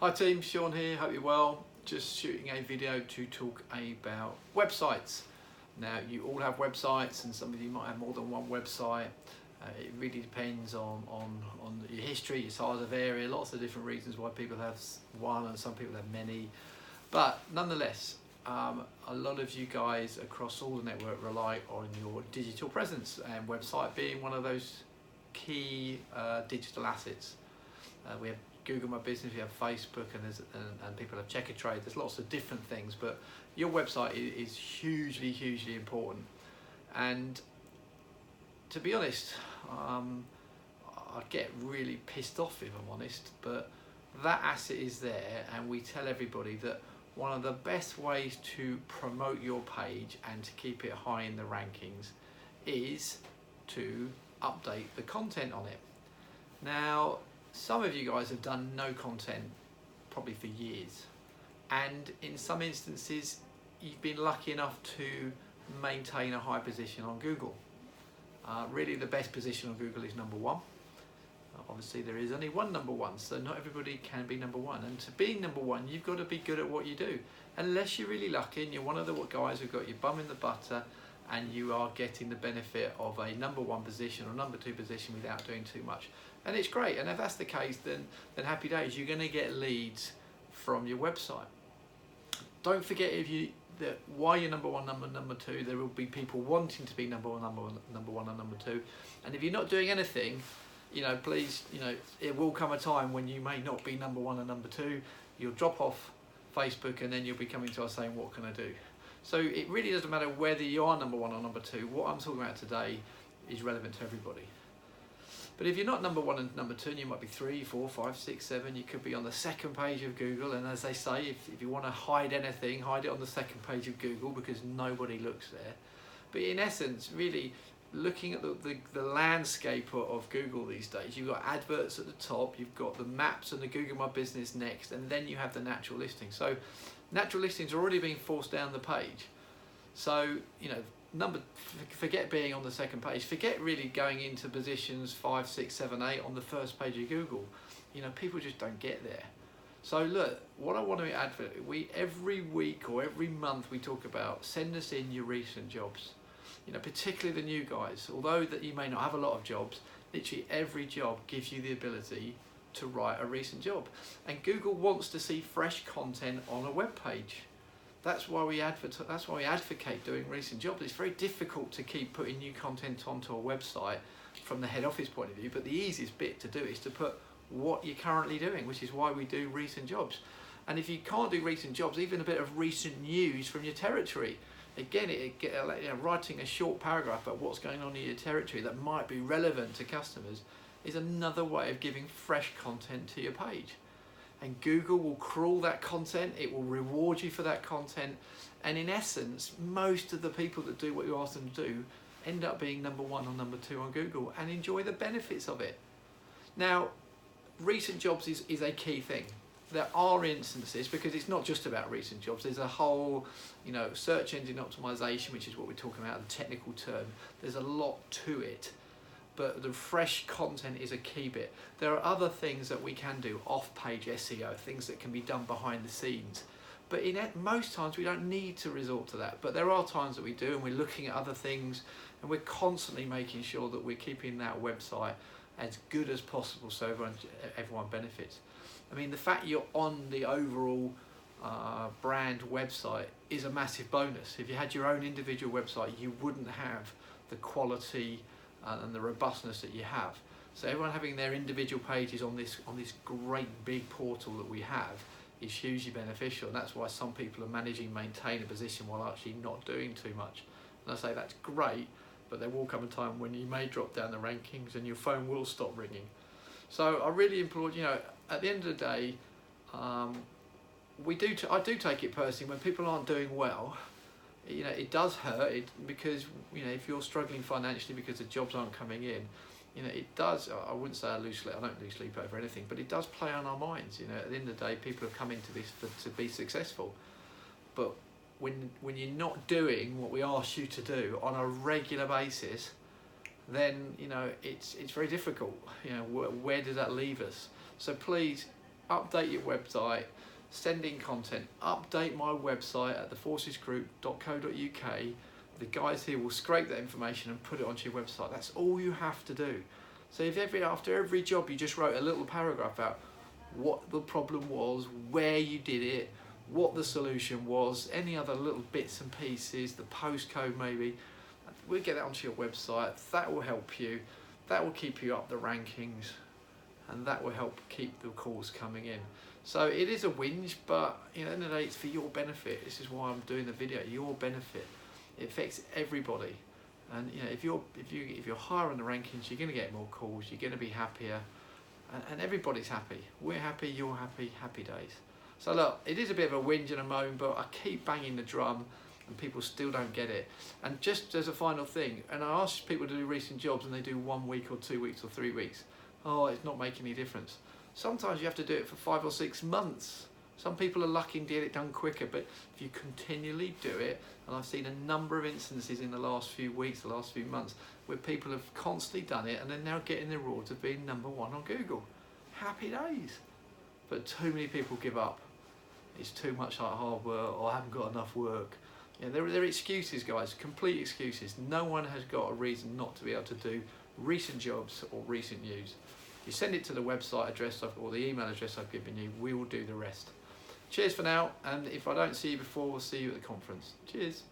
Hi team, Sean here, hope you're well. Just shooting a video to talk about websites. Now you all have websites and some of you might have more than one website. It really depends on your history, your size of area, lots of different reasons why people have one and some people have many. But nonetheless, a lot of you guys across all the network rely on your digital presence, and website being one of those key digital assets. We have Google My Business, we have Facebook, and people have Checkatrade. There's lots of different things, but your website is hugely important. And to be honest, I get really pissed off if I'm honest, but that asset is there, and we tell everybody that one of the best ways to promote your page and to keep it high in the rankings is to update the content on it. Now, some of you guys have done no content probably for years, and in some instances you've been lucky enough to maintain a high position on Google. Really the best position on Google is number one. Obviously there is only one number one, so not everybody can be number one, and to be number one you've got to be good at what you do, unless you're really lucky and you're one of the guys who've got your bum in the butter and you are getting the benefit of a number one position or number two position without doing too much. And it's great, and if that's the case, then happy days. You're going to get leads from your website. Don't forget why you're number one, number two. There will be people wanting to be number one and number two. And if you're not doing anything, please, it will come a time when you may not be number one and number two. You'll drop off Facebook, and then you'll be coming to us saying, what can I do? So it really doesn't matter whether you are number one or number two. What I'm talking about today is relevant to everybody. But if you're not number one and number two, and you might be 3, 4, 5, 6, 7, you could be on the second page of Google. And as they say, if you want to hide anything, hide it on the second page of Google, because nobody looks there. But in essence, really looking at the landscape of Google these days, you've got adverts at the top, you've got the maps and the Google My Business next, and then you have the natural listings. So natural listings are already being forced down the page. So, forget being on the second page, forget really going into positions 5, 6, 7, 8 on the first page of Google. People just don't get there. So look, what I want to advert, every week or every month we talk about, send us in your recent jobs. Particularly the new guys, although that you may not have a lot of jobs, literally every job gives you the ability to write a recent job. And Google wants to see fresh content on a web page. That's why we advocate doing recent jobs. It's very difficult to keep putting new content onto a website from the head office point of view, but the easiest bit to do is to put what you're currently doing, which is why we do recent jobs. And if you can't do recent jobs, even a bit of recent news from your territory. Again, writing a short paragraph about what's going on in your territory that might be relevant to customers is another way of giving fresh content to your page. And Google will crawl that content, it will reward you for that content, and in essence, most of the people that do what you ask them to do end up being number one or number two on Google and enjoy the benefits of it. Now, recent jobs is a key thing. There are instances, because it's not just about recent jobs, there's a whole search engine optimization, which is what we're talking about, the technical term. There's a lot to it, but the fresh content is a key bit. There are other things that we can do, off-page SEO, things that can be done behind the scenes. But most times we don't need to resort to that, but there are times that we do, and we're looking at other things, and we're constantly making sure that we're keeping that website as good as possible so everyone benefits. I mean, the fact you're on the overall brand website is a massive bonus. If you had your own individual website, you wouldn't have the quality and the robustness that you have. So everyone having their individual pages on this great big portal that we have is hugely beneficial, and that's why some people are managing maintain a position while actually not doing too much. And I say that's great, but there will come a time when you may drop down the rankings and your phone will stop ringing. So I really implore, at the end of the day, I do take it personally when people aren't doing well. It does hurt because if you're struggling financially because the jobs aren't coming in, it does. I wouldn't say I don't lose sleep over anything, but it does play on our minds. At the end of the day, people have come into this to be successful, but when you're not doing what we ask you to do on a regular basis, then it's very difficult. Where does that leave us? So please update your website, send in content, update my website at theforcesgroup.co.uk. The guys here will scrape that information and put it onto your website. That's all you have to do. So if after every job you just wrote a little paragraph out what the problem was, where you did it, what the solution was, any other little bits and pieces, the postcode maybe, we'll get that onto your website. That will help you. That will keep you up the rankings, and that will help keep the calls coming in. So it is a whinge, but at the end of the day, it's for your benefit. This is why I'm doing the video. Your benefit. It affects everybody. And if you're higher on the rankings, you're going to get more calls. You're going to be happier, and everybody's happy. We're happy. You're happy. Happy days. So look, it is a bit of a whinge and a moan, but I keep banging the drum, and people still don't get it. And just as a final thing, and I ask people to do recent jobs, and they do 1 week or 2 weeks or 3 weeks. Oh, it's not making any difference. Sometimes you have to do it for 5 or 6 months. Some people are lucky and get it done quicker, but if you continually do it, and I've seen a number of instances in the last few weeks, the last few months, where people have constantly done it and they're now getting the rewards of being #1 on Google. Happy days. But too many people give up. It's too much like hard work, or I haven't got enough work. They're excuses, guys, complete excuses. No one has got a reason not to be able to do recent jobs or recent news. You send it to the website address or the email address I've given you, we will do the rest. Cheers for now, and if I don't see you before, we'll see you at the conference. Cheers.